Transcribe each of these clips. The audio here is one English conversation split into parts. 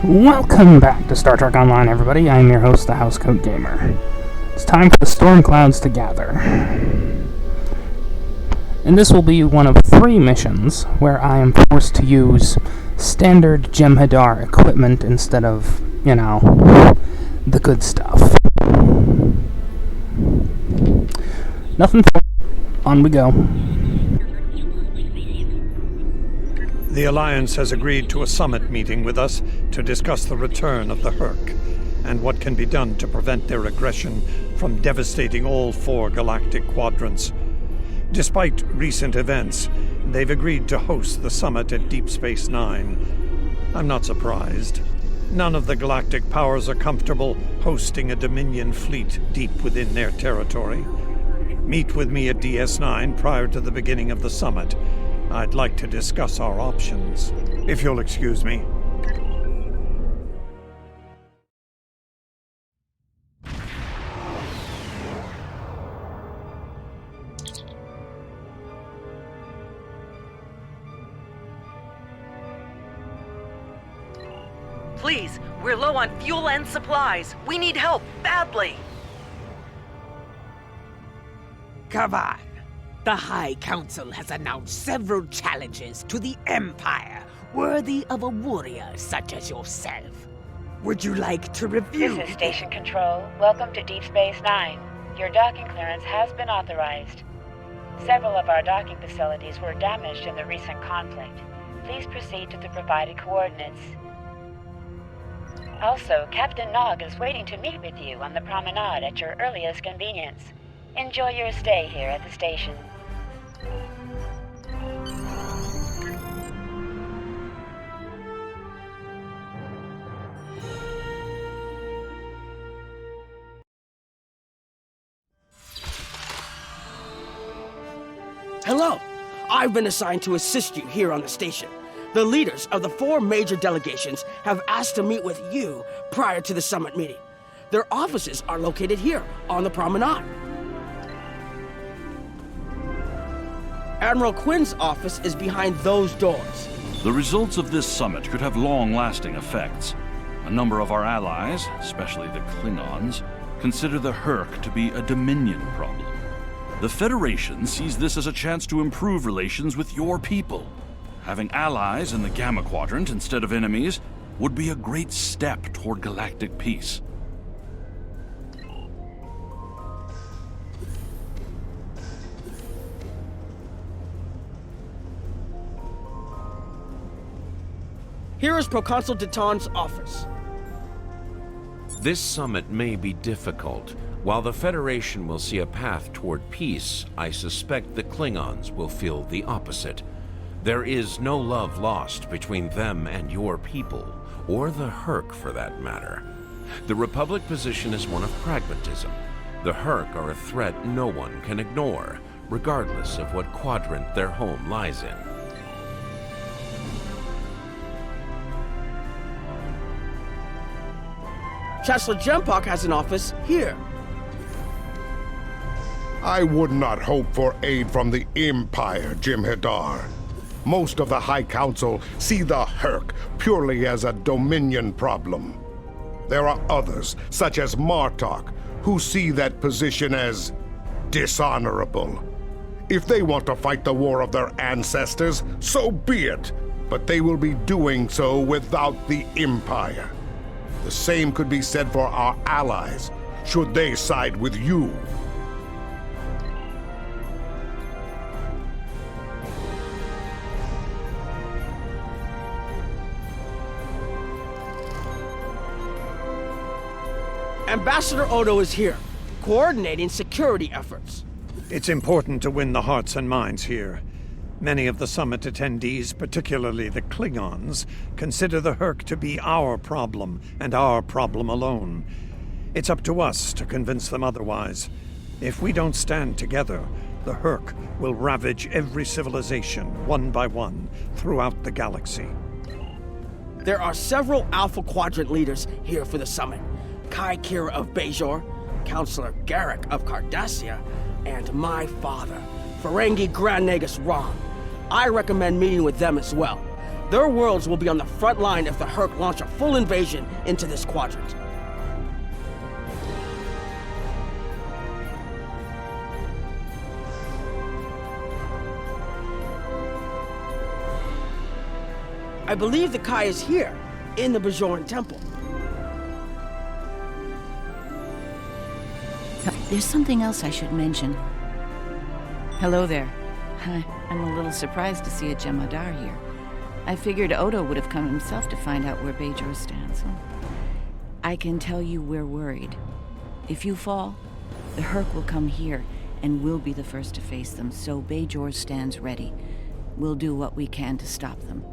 Welcome back to Star Trek Online, everybody. I'm your host, the Housecoat Gamer. It's time for the storm clouds to gather. And this will be one of 3 missions where I am forced to use standard Jem'hadar equipment instead of, the good stuff. Nothing for on we go. The Alliance has agreed to a summit meeting with us to discuss the return of the Herc and what can be done to prevent their aggression from devastating all 4 galactic quadrants. Despite recent events, they've agreed to host the summit at Deep Space Nine. I'm not surprised. None of the galactic powers are comfortable hosting a Dominion fleet deep within their territory. Meet with me at DS9 prior to the beginning of the summit. I'd like to discuss our options, if you'll excuse me. Please, we're low on fuel and supplies. We need help, badly. Come on. The High Council has announced several challenges to the Empire, worthy of a warrior such as yourself. Would you like to review? This is Station Control. Welcome to Deep Space Nine. Your docking clearance has been authorized. Several of our docking facilities were damaged in the recent conflict. Please proceed to the provided coordinates. Also, Captain Nog is waiting to meet with you on the promenade at your earliest convenience. Enjoy your stay here at the station. Hello! I've been assigned to assist you here on the station. The leaders of the 4 major delegations have asked to meet with you prior to the summit meeting. Their offices are located here on the promenade. Admiral Quinn's office is behind those doors. The results of this summit could have long-lasting effects. A number of our allies, especially the Klingons, consider the Herc to be a Dominion problem. The Federation sees this as a chance to improve relations with your people. Having allies in the Gamma Quadrant instead of enemies would be a great step toward galactic peace. Here is Proconsul Deton's office. This summit may be difficult. While the Federation will see a path toward peace, I suspect the Klingons will feel the opposite. There is no love lost between them and your people, or the Herc for that matter. The Republic position is one of pragmatism. The Herc are a threat no one can ignore, regardless of what quadrant their home lies in. Chancellor Jem'hadar has an office here. I would not hope for aid from the Empire, Jem'hadar. Most of the High Council see the Herc purely as a Dominion problem. There are others, such as Martok, who see that position as dishonorable. If they want to fight the war of their ancestors, so be it, but they will be doing so without the Empire. The same could be said for our allies, should they side with you. Ambassador Odo is here, coordinating security efforts. It's important to win the hearts and minds here. Many of the summit attendees, particularly the Klingons, consider the Herc to be our problem, and our problem alone. It's up to us to convince them otherwise. If we don't stand together, the Herc will ravage every civilization, one by one, throughout the galaxy. There are several Alpha Quadrant leaders here for the summit. Kai Kira of Bajor, Counselor Garrick of Cardassia, and my father, Ferengi Grand Nagus Rom. I recommend meeting with them as well. Their worlds will be on the front line if the Herc launch a full invasion into this quadrant. I believe the Kai is here, in the Bajoran Temple. There's something else I should mention. Hello there. I'm a little surprised to see a Jem'hadar here. I figured Odo would have come himself to find out where Bajor stands. I can tell you we're worried. If you fall, the Herc will come here, and we'll be the first to face them, so Bajor stands ready. We'll do what we can to stop them,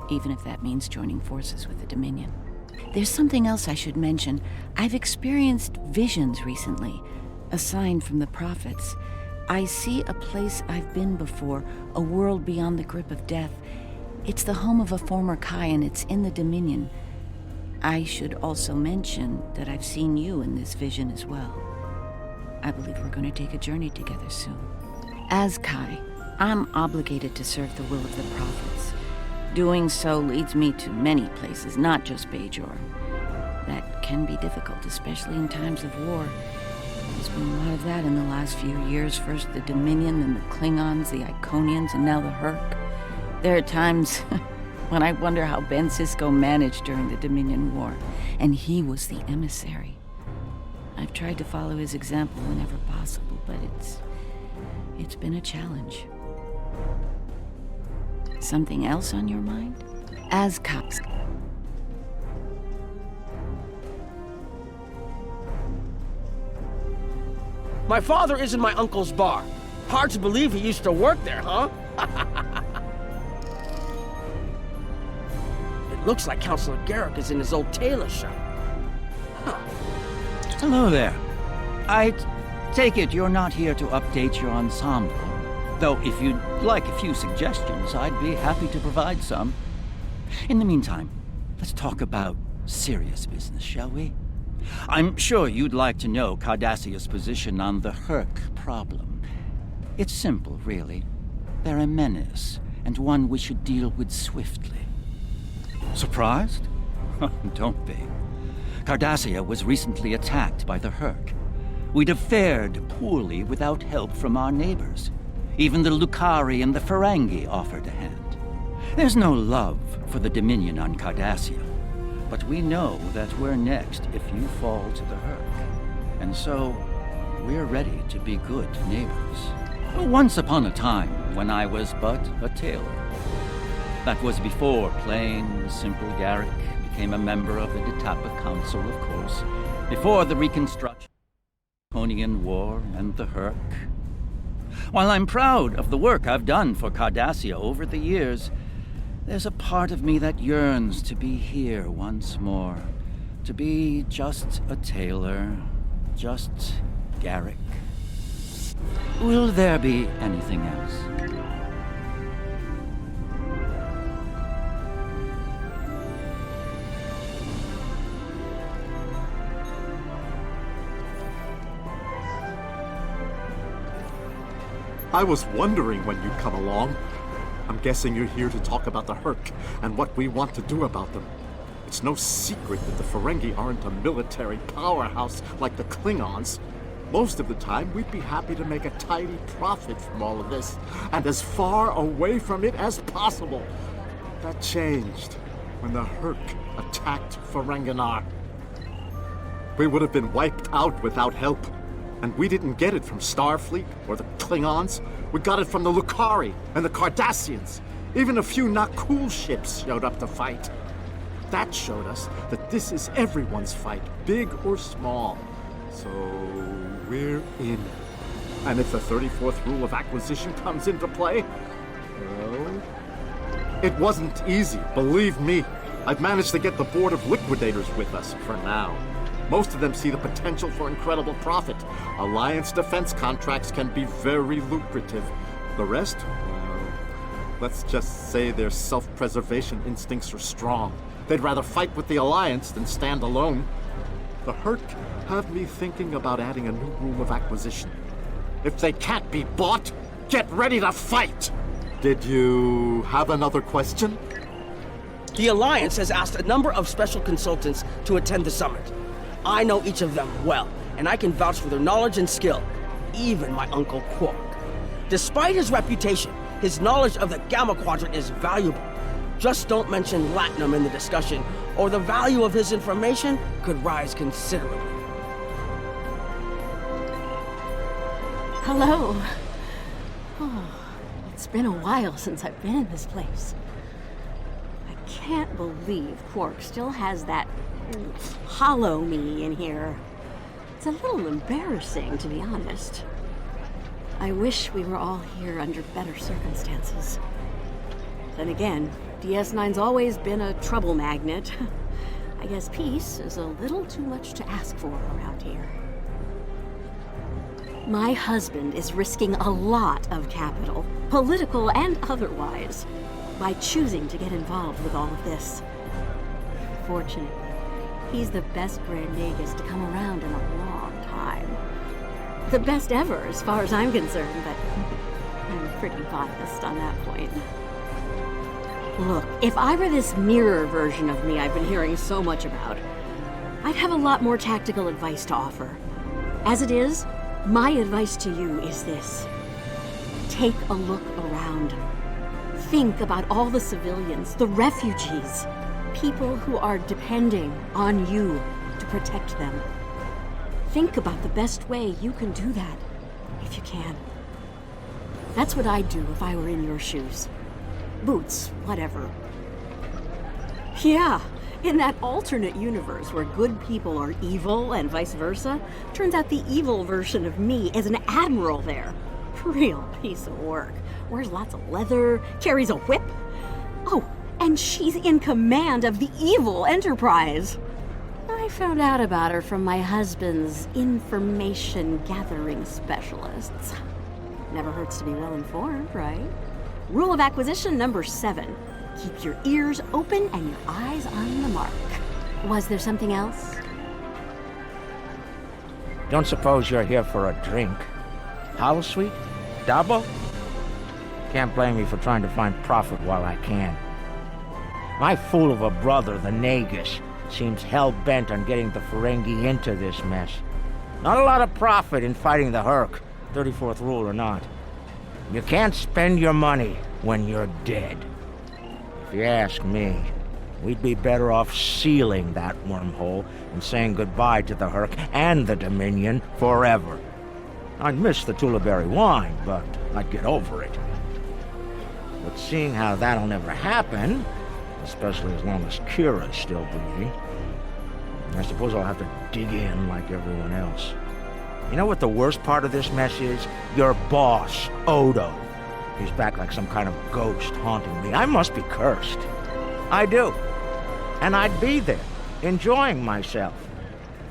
even if that means joining forces with the Dominion. There's something else I should mention. I've experienced visions recently, a sign from the prophets. I see a place I've been before, a world beyond the grip of death. It's the home of a former Kai, and it's in the Dominion. I should also mention that I've seen you in this vision as well. I believe we're going to take a journey together soon. As Kai, I'm obligated to serve the will of the prophets. Doing so leads me to many places, not just Bajor. That can be difficult, especially in times of war. There's been a lot of that in the last few years. First the Dominion, then the Klingons, the Iconians, and now the Herc. There are times when I wonder how Ben Sisko managed during the Dominion War, and he was the emissary. I've tried to follow his example whenever possible, but it's been a challenge. Something else on your mind? As cops. My father is in my uncle's bar. Hard to believe he used to work there, huh? It looks like Councilor Garrick is in his old tailor shop. Huh. Hello there. I take it you're not here to update your ensemble. Though if you'd like a few suggestions, I'd be happy to provide some. In the meantime, let's talk about serious business, shall we? I'm sure you'd like to know Cardassia's position on the Herc problem. It's simple, really. They're a menace, and one we should deal with swiftly. Surprised? Don't be. Cardassia was recently attacked by the Herc. We'd have fared poorly without help from our neighbors. Even the Lucari and the Ferengi offered a hand. There's no love for the Dominion on Cardassia, but we know that we're next if you fall to the Herc. And so, we're ready to be good neighbors. Once upon a time, when I was but a tailor. That was before plain, simple Garrick became a member of the Detapa Council, of course. Before the Reconstruction, Iconian War, and the Herc. While I'm proud of the work I've done for Cardassia over the years, there's a part of me that yearns to be here once more. To be just a tailor, just Garrick. Will there be anything else? I was wondering when you'd come along. I'm guessing you're here to talk about the Herc and what we want to do about them. It's no secret that the Ferengi aren't a military powerhouse like the Klingons. Most of the time, we'd be happy to make a tidy profit from all of this, and as far away from it as possible. That changed when the Herc attacked Ferenginar. We would have been wiped out without help. And we didn't get it from Starfleet or the Klingons. We got it from the Lucari and the Cardassians. Even a few not cool ships showed up to fight. That showed us that this is everyone's fight, big or small. So we're in. And if the 34th rule of acquisition comes into play, well, it wasn't easy, believe me. I've managed to get the board of liquidators with us for now. Most of them see the potential for incredible profit. Alliance defense contracts can be very lucrative. The rest, well, let's just say their self-preservation instincts are strong. They'd rather fight with the Alliance than stand alone. The Herc have me thinking about adding a new rule of acquisition. If they can't be bought, get ready to fight! Did you have another question? The Alliance has asked a number of special consultants to attend the summit. I know each of them well, and I can vouch for their knowledge and skill. Even my Uncle Quark. Despite his reputation, his knowledge of the Gamma Quadrant is valuable. Just don't mention Latinum in the discussion, or the value of his information could rise considerably. Hello. Oh, it's been a while since I've been in this place. I can't believe Quark still has that hollow me in here. It's a little embarrassing, to be honest. I wish we were all here under better circumstances. Then again, DS9's always been a trouble magnet. I guess peace is a little too much to ask for around here. My husband is risking a lot of capital, political and otherwise, by choosing to get involved with all of this. Fortunately, he's the best Grand Nagus to come around in a long time. The best ever, as far as I'm concerned, but I'm pretty biased on that point. Look, if I were this mirror version of me I've been hearing so much about, I'd have a lot more tactical advice to offer. As it is, my advice to you is this. Take a look around. Think about all the civilians, the refugees, people who are depending on you to protect them. Think about the best way you can do that, if you can. That's what I'd do if I were in your shoes. Boots, whatever. Yeah, in that alternate universe where good people are evil and vice versa, turns out the evil version of me is an admiral there. Real piece of work. Wears lots of leather, carries a whip. Oh, and she's in command of the evil Enterprise. I found out about her from my husband's information gathering specialists. Never hurts to be well informed, right? Rule of acquisition number 7. Keep your ears open and your eyes on the mark. Was there something else? Don't suppose you're here for a drink? Holosuite? Double? Can't blame me for trying to find profit while I can. My fool of a brother, the Nagus, seems hell-bent on getting the Ferengi into this mess. Not a lot of profit in fighting the Herc, 34th rule or not. You can't spend your money when you're dead. If you ask me, we'd be better off sealing that wormhole and saying goodbye to the Herc and the Dominion forever. I'd miss the Tulaberry wine, but I'd get over it. But seeing how that'll never happen, especially as long as Kira's still breathing, I suppose I'll have to dig in like everyone else. You know what the worst part of this mess is? Your boss, Odo. He's back like some kind of ghost haunting me. I must be cursed. I do. And I'd be there, enjoying myself,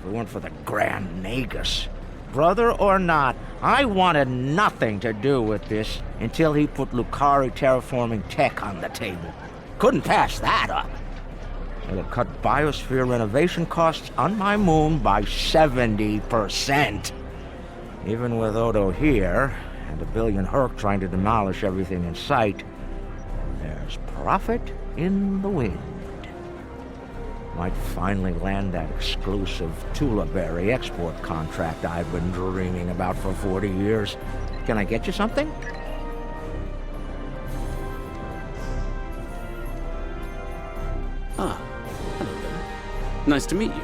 if it weren't for the Grand Nagus. Brother or not, I wanted nothing to do with this until he put Lucari terraforming tech on the table. Couldn't pass that up. It'll cut biosphere renovation costs on my moon by 70%. Even with Odo here, and a billion Herc trying to demolish everything in sight, there's profit in the wind. Might finally land that exclusive Tulaberry export contract I've been dreaming about for 40 years. Can I get you something? Ah, hello there. Nice to meet you.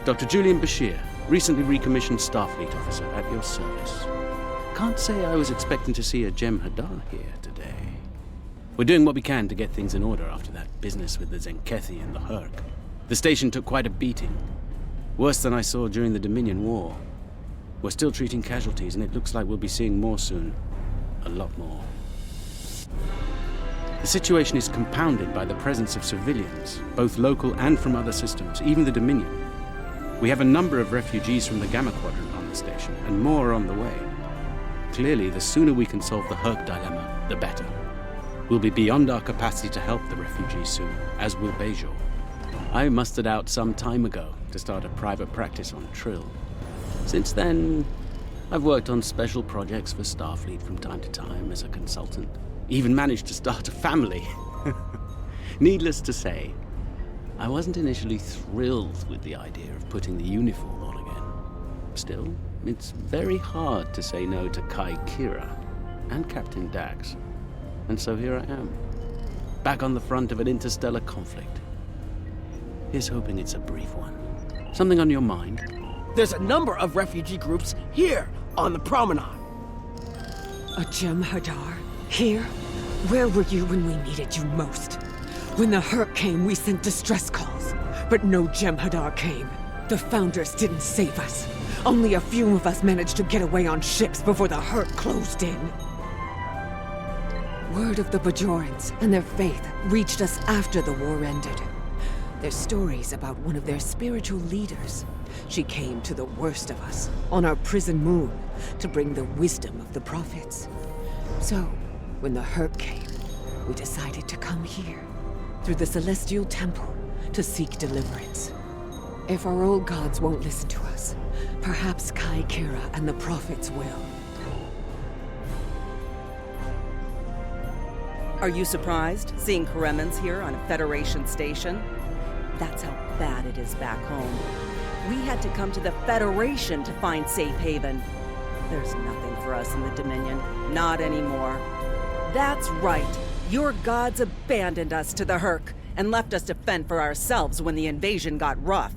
Dr. Julian Bashir, recently recommissioned Starfleet officer at your service. Can't say I was expecting to see a Jem'hadar here today. We're doing what we can to get things in order after that business with the Zenkethi and the Herc. The station took quite a beating. Worse than I saw during the Dominion War. We're still treating casualties, and it looks like we'll be seeing more soon. A lot more. The situation is compounded by the presence of civilians, both local and from other systems, even the Dominion. We have a number of refugees from the Gamma Quadrant on the station, and more on the way. Clearly, the sooner we can solve the Herc dilemma, the better. We'll be beyond our capacity to help the refugees soon, as will Bajor. I mustered out some time ago to start a private practice on Trill. Since then, I've worked on special projects for Starfleet from time to time as a consultant. Even managed to start a family. Needless to say, I wasn't initially thrilled with the idea of putting the uniform on again. Still, it's very hard to say no to Kai Kira and Captain Dax. And so here I am, back on the front of an interstellar conflict. Here's hoping it's a brief one. Something on your mind? There's a number of refugee groups here on the promenade. A Jem'hadar? Here? Where were you when we needed you most? When the Hurk came, we sent distress calls. But no Jem'hadar came. The Founders didn't save us. Only a few of us managed to get away on ships before the Hurk closed in. Word of the Bajorans and their faith reached us after the war ended. There's stories about one of their spiritual leaders. She came to the worst of us, on our prison moon, to bring the wisdom of the prophets. So, when the Hurk came, we decided to come here, through the Celestial Temple, to seek deliverance. If our old gods won't listen to us, perhaps Kai Kira and the prophets will. Are you surprised, seeing Karemans here on a Federation station? That's how bad it is back home. We had to come to the Federation to find safe haven. There's nothing for us in the Dominion. Not anymore. That's right. Your gods abandoned us to the Hurk and left us to fend for ourselves when the invasion got rough.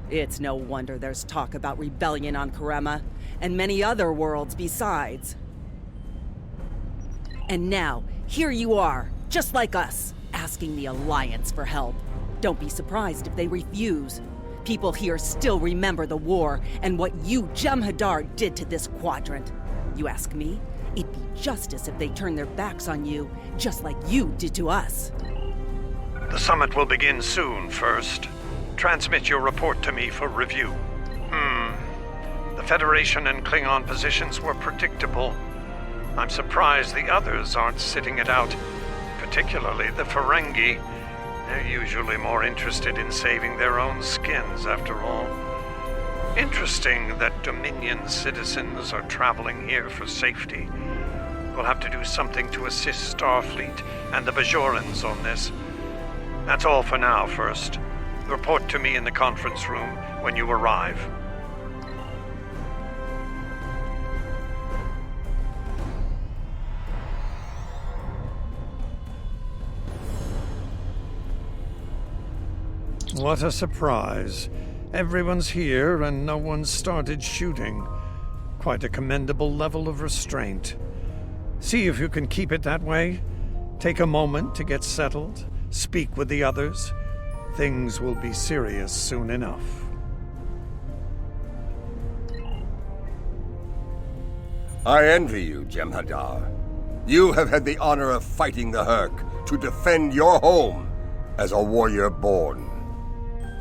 It's no wonder there's talk about rebellion on Karema, and many other worlds besides. And now, here you are, just like us, asking the Alliance for help. Don't be surprised if they refuse. People here still remember the war and what you, Jem'hadar, did to this quadrant. You ask me? It'd be justice if they turned their backs on you, just like you did to us. The summit will begin soon, First. Transmit your report to me for review. The Federation and Klingon positions were predictable. I'm surprised the others aren't sitting it out, particularly the Ferengi. They're usually more interested in saving their own skins, after all. Interesting that Dominion citizens are traveling here for safety. We'll have to do something to assist Starfleet and the Bajorans on this. That's all for now, First. Report to me in the conference room when you arrive. What a surprise. Everyone's here and no one's started shooting. Quite a commendable level of restraint. See if you can keep it that way. Take a moment to get settled. Speak with the others. Things will be serious soon enough. I envy you, Jem'hadar. You have had the honor of fighting the Hurk to defend your home as a warrior born.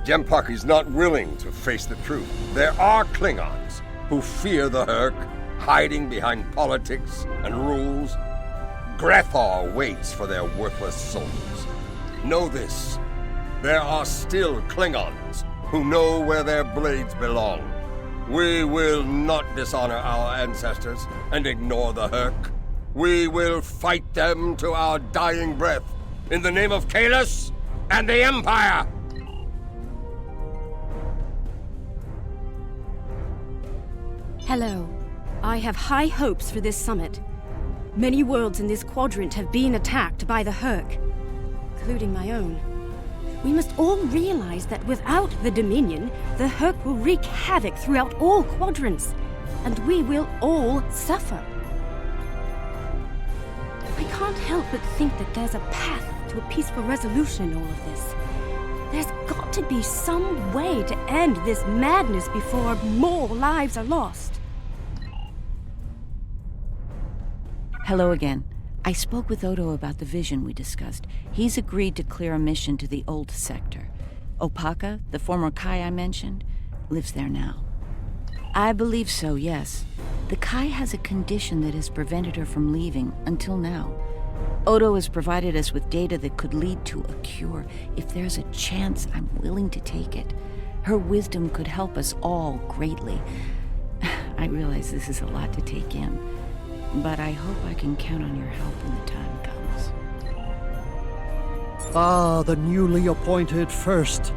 Jem'Puck is not willing to face the truth. There are Klingons who fear the Hurk, hiding behind politics and rules. Grethar waits for their worthless souls. Know this. There are still Klingons who know where their blades belong. We will not dishonor our ancestors and ignore the Hurk. We will fight them to our dying breath in the name of Kahless and the Empire! Hello. I have high hopes for this summit. Many worlds in this quadrant have been attacked by the Hurk, including my own. We must all realize that without the Dominion, the Hurk will wreak havoc throughout all quadrants, and we will all suffer. I can't help but think that there's a path to a peaceful resolution in all of this. There's got to be some way to end this madness before more lives are lost. Hello again. I spoke with Odo about the vision we discussed. He's agreed to clear a mission to the old sector. Opaka, the former Kai I mentioned, lives there now. I believe so, yes. The Kai has a condition that has prevented her from leaving until now. Odo has provided us with data that could lead to a cure. If there's a chance, I'm willing to take it. Her wisdom could help us all greatly. I realize this is a lot to take in, but I hope I can count on your help when the time comes. Ah, the newly appointed first.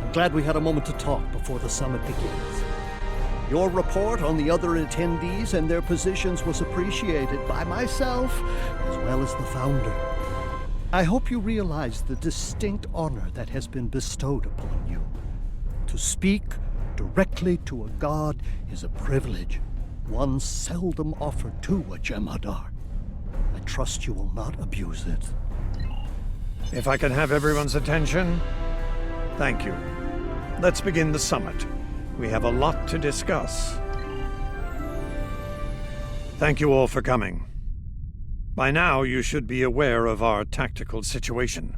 I'm glad we had a moment to talk before the summit begins. Your report on the other attendees and their positions was appreciated by myself as well as the founder. I hope you realize the distinct honor that has been bestowed upon you. To speak directly to a god is a privilege, one seldom offered to a Jem'hadar. I trust you will not abuse it. If I can have everyone's attention, thank you. Let's begin the summit. We have a lot to discuss. Thank you all for coming. By now, you should be aware of our tactical situation.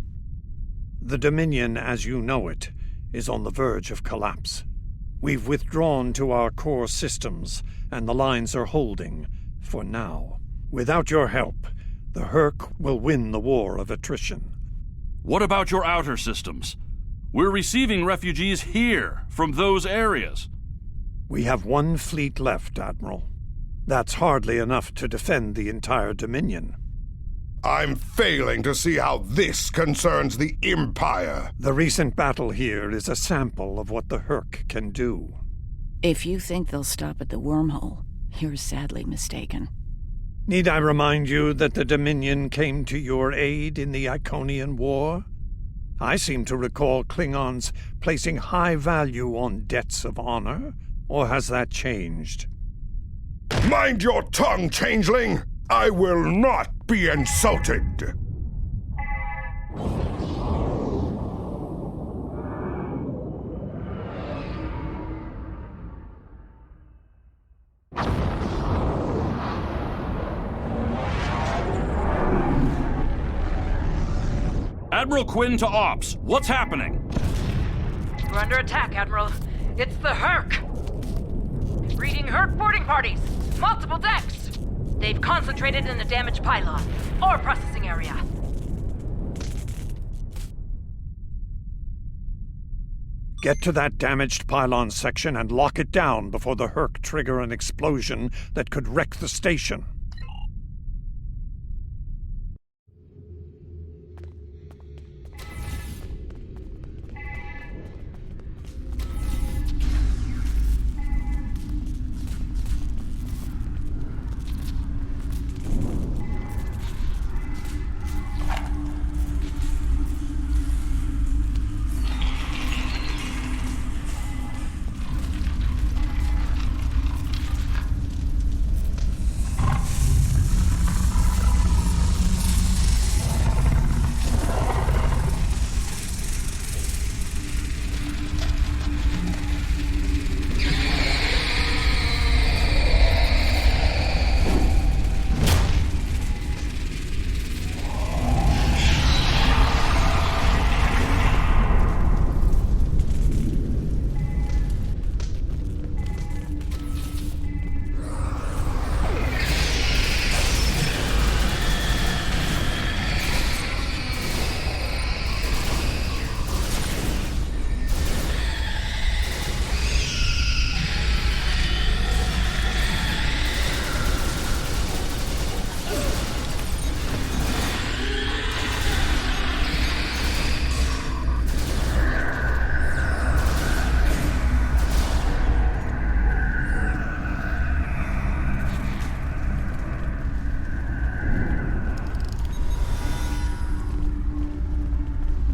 The Dominion, as you know it, is on the verge of collapse. We've withdrawn to our core systems, and the lines are holding, for now. Without your help, the Herc will win the war of attrition. What about your outer systems? We're receiving refugees here, from those areas. We have one fleet left, Admiral. That's hardly enough to defend the entire Dominion. I'm failing to see how this concerns the Empire. The recent battle here is a sample of what the Herc can do. If you think they'll stop at the wormhole, you're sadly mistaken. Need I remind you that the Dominion came to your aid in the Iconian War? I seem to recall Klingons placing high value on debts of honor, or has that changed? Mind your tongue, changeling! I will not be insulted! Admiral Quinn to Ops. What's happening? We're under attack, Admiral. It's the Herc! Reading Herc boarding parties! Multiple decks! They've concentrated in the damaged pylon, ore processing area. Get to that damaged pylon section and lock it down before the Herc trigger an explosion that could wreck the station.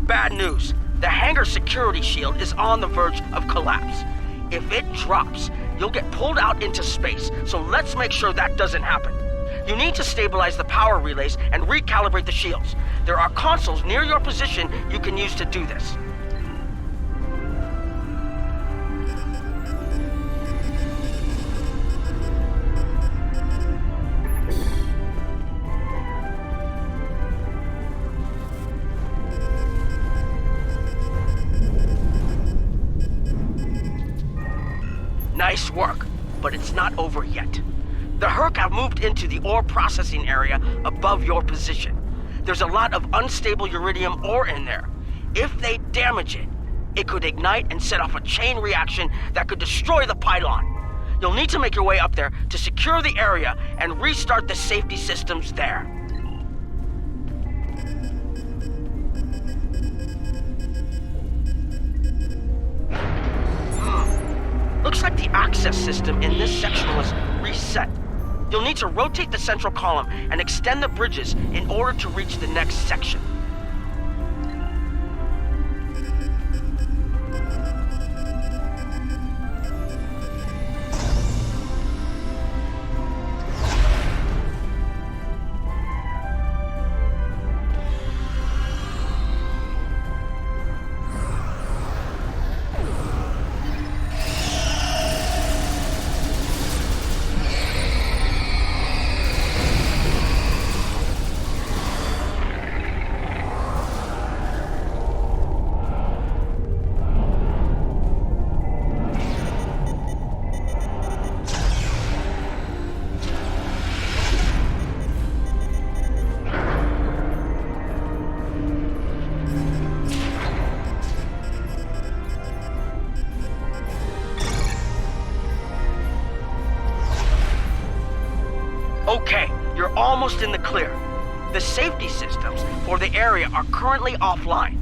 Bad news. The hangar security shield is on the verge of collapse. If it drops, you'll get pulled out into space, so let's make sure that doesn't happen. You need to stabilize the power relays and recalibrate the shields. There are consoles near your position you can use to do this. Nice work, but it's not over yet. The Herc have moved into the ore processing area above your position. There's a lot of unstable uridium ore in there. If they damage it, it could ignite and set off a chain reaction that could destroy the pylon. You'll need to make your way up there to secure the area and restart the safety systems there. access system in this section was reset. You'll need to rotate the central column and extend the bridges in order to reach the next section. Okay, you're almost in the clear. The safety systems for the area are currently offline.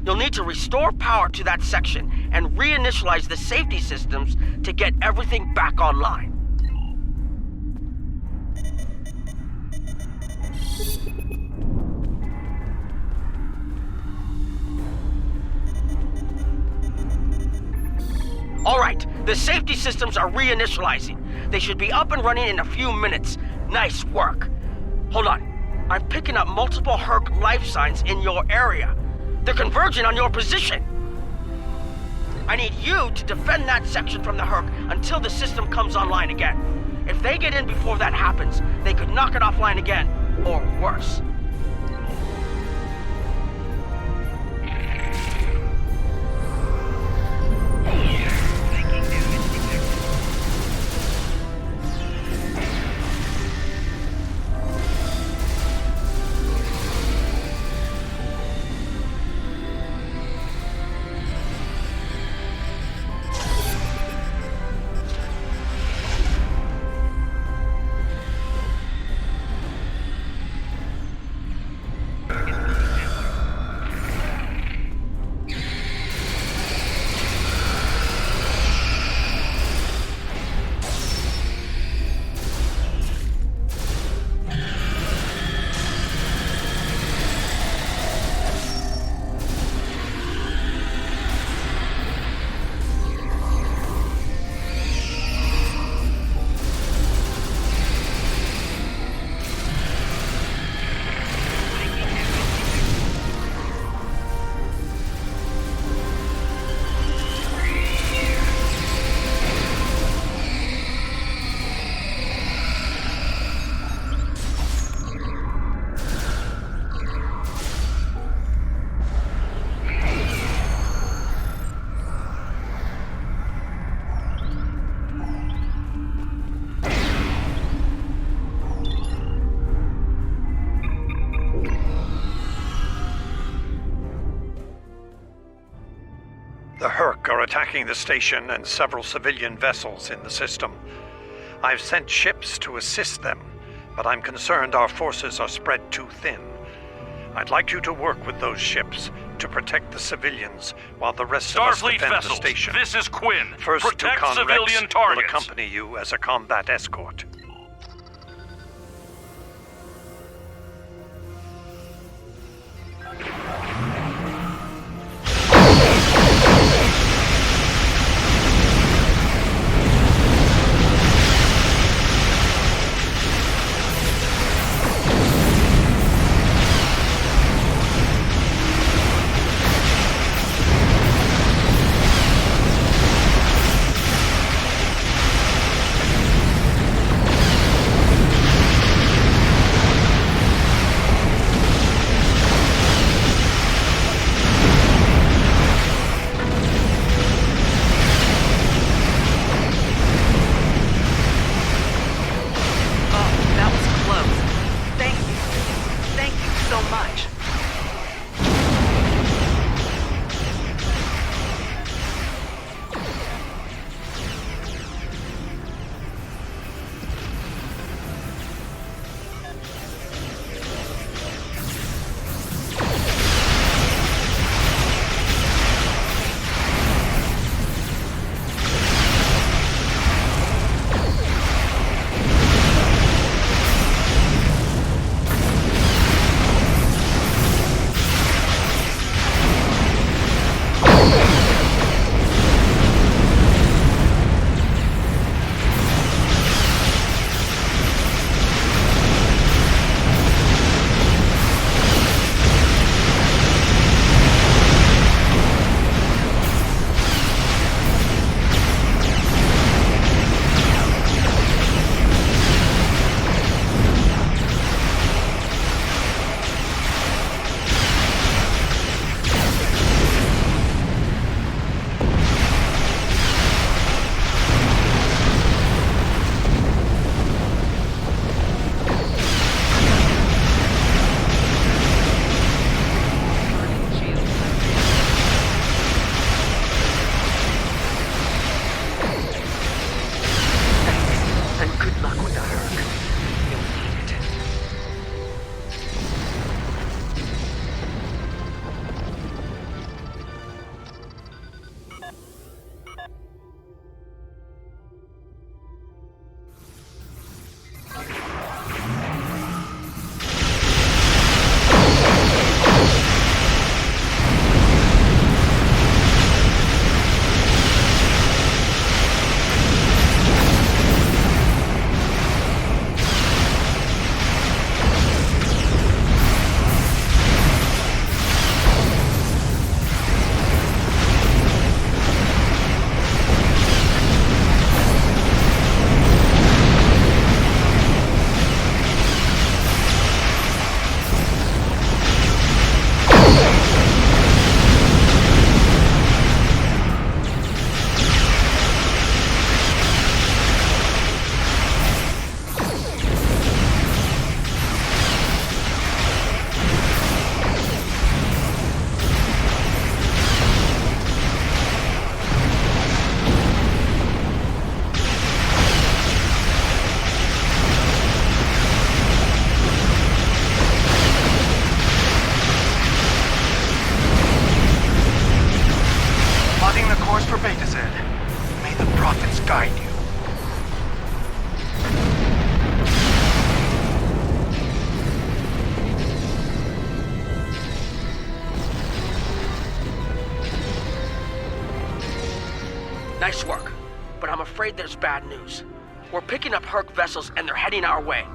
You'll need to restore power to that section and reinitialize the safety systems to get everything back online. Alright, the safety systems are reinitializing. They should be up and running in a few minutes. Nice work. Hold on. I'm picking up multiple Herc life signs in your area. They're converging on your position. I need you to defend that section from the Herc until the system comes online again. If they get in before that happens, they could knock it offline again, or worse. The Herc are attacking the station and several civilian vessels in the system. I've sent ships to assist them, but I'm concerned our forces are spread too thin. I'd like you to work with those ships to protect the civilians while the rest of us defend the station. This is Quinn. First, Protect Tucon civilian Rex targets. will accompany you as a combat escort. course for Beta Z. May the prophets guide you. Nice work, but I'm afraid there's bad news. We're picking up Herc vessels and they're heading our way.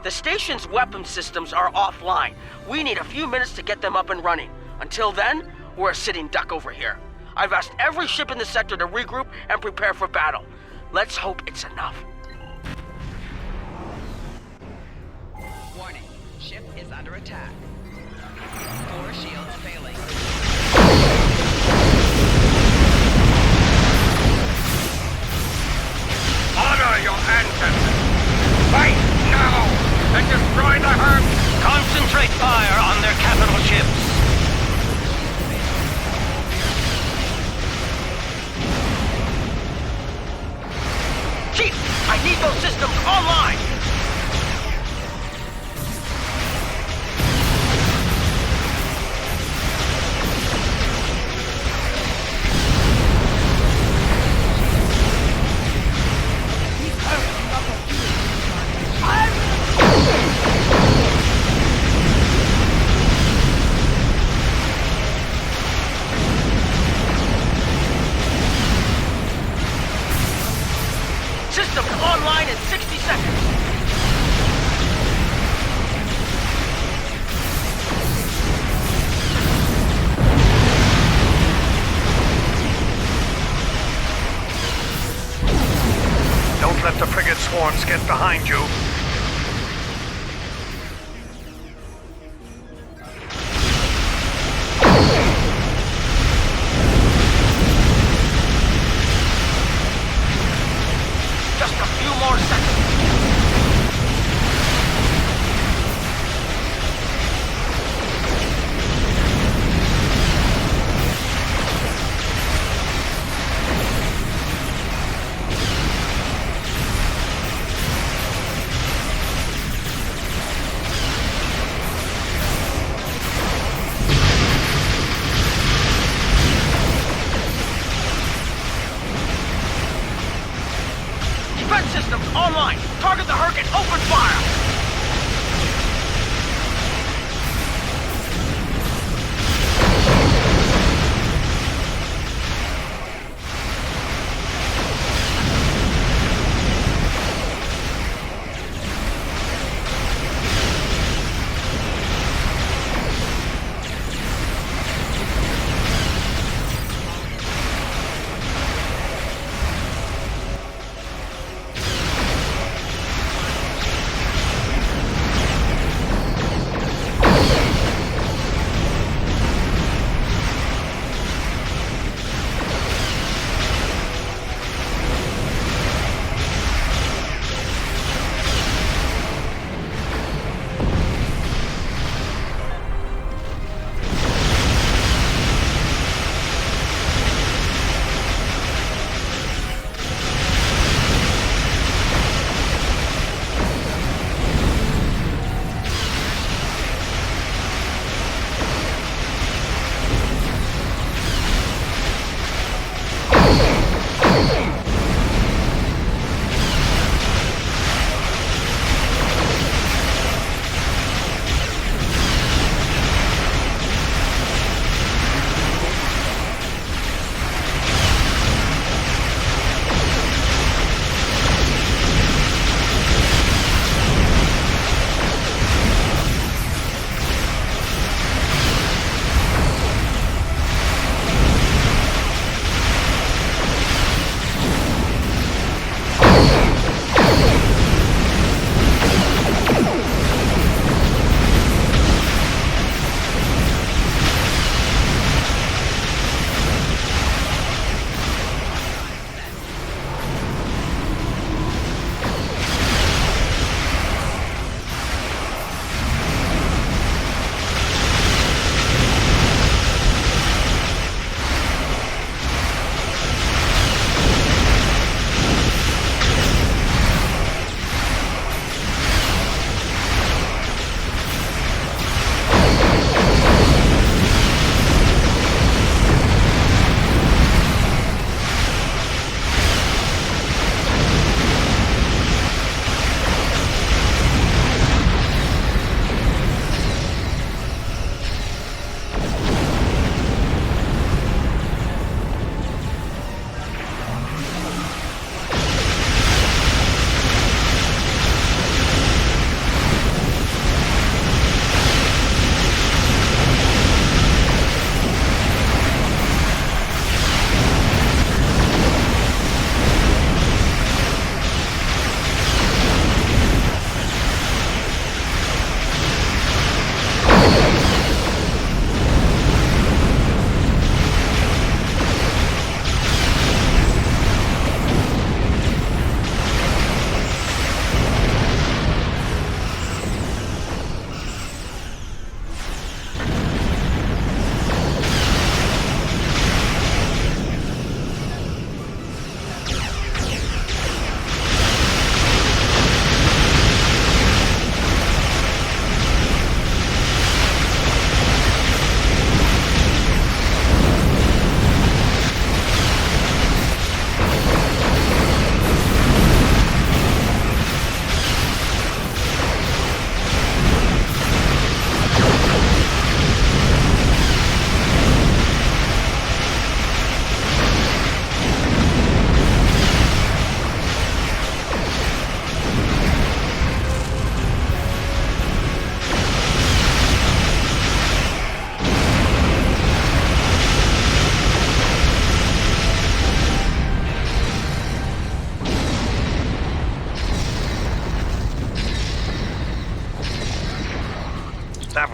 The station's weapon systems are offline. We need a few minutes to get them up and running. Until then, we're a sitting duck over here. I've asked every ship in the sector to regroup and prepare for battle. Let's hope it's enough. Warning, ship is under attack. 4 shields failing. Honor your ancestors! Fight now! And destroy the Herc! Concentrate fire on their capital ships! Chief, I need those systems online! Systems online in 60 seconds! Don't let the frigate swarms get behind you. Just a few more seconds. Defense systems online! Target the Herc and open fire!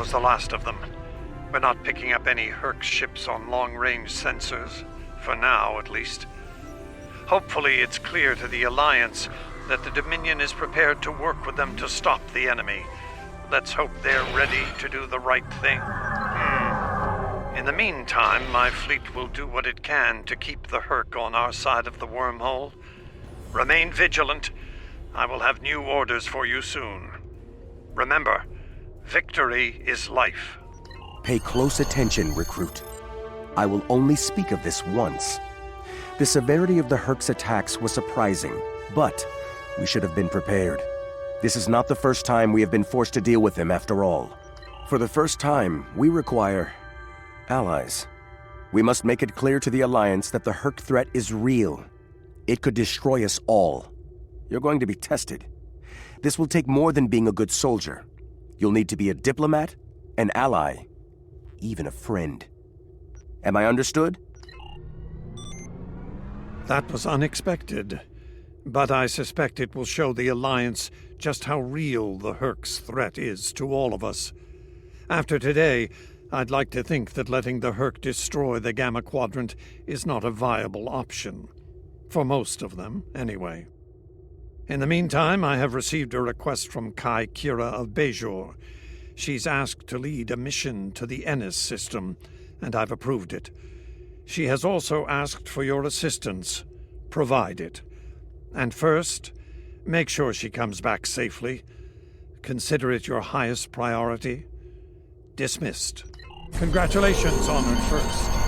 was the last of them. We're not picking up any Herc ships on long-range sensors. For now, at least. Hopefully it's clear to the Alliance that the Dominion is prepared to work with them to stop the enemy. Let's hope they're ready to do the right thing. In the meantime, my fleet will do what it can to keep the Herc on our side of the wormhole. Remain vigilant. I will have new orders for you soon. Remember, victory is life. Pay close attention, Recruit. I will only speak of this once. The severity of the Herc's attacks was surprising, but we should have been prepared. This is not the first time we have been forced to deal with them, after all. For the first time, we require allies. We must make it clear to the Alliance that the Herc threat is real. It could destroy us all. You're going to be tested. This will take more than being a good soldier. You'll need to be a diplomat, an ally, even a friend. Am I understood? That was unexpected, but I suspect it will show the Alliance just how real the Herc's threat is to all of us. After today, I'd like to think that letting the Herc destroy the Gamma Quadrant is not a viable option. For most of them, anyway. In the meantime, I have received a request from Kai Kira of Bejor. She's asked to lead a mission to the Ennis system, and I've approved it. She has also asked for your assistance. Provide it. And first, make sure she comes back safely. Consider it your highest priority. Dismissed. Congratulations, Honored First.